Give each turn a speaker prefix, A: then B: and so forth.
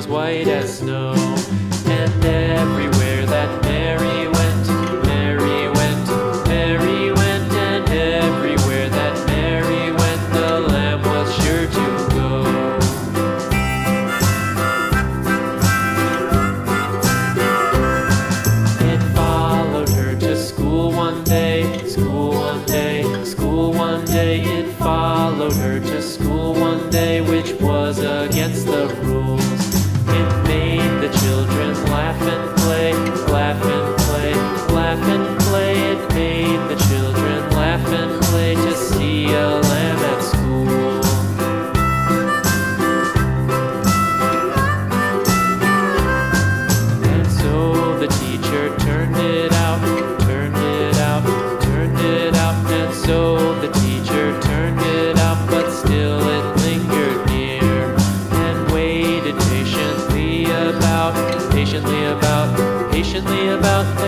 A: white as snow. And everywhere that Mary went, Mary went, Mary went, and everywhere that Mary went, the lamb was sure to go. It followed her to school one day, school one day, school one day. It followed her to school one day, which was against the rules. It made the children laugh and play, laugh and play, laugh and play. It made the children laugh and play to see a lamb at school. And so the teacher turned it out, turned it out, turned it out. And so the teacher turned it out, but still it lingered near and waited patiently about, patiently about, patiently about.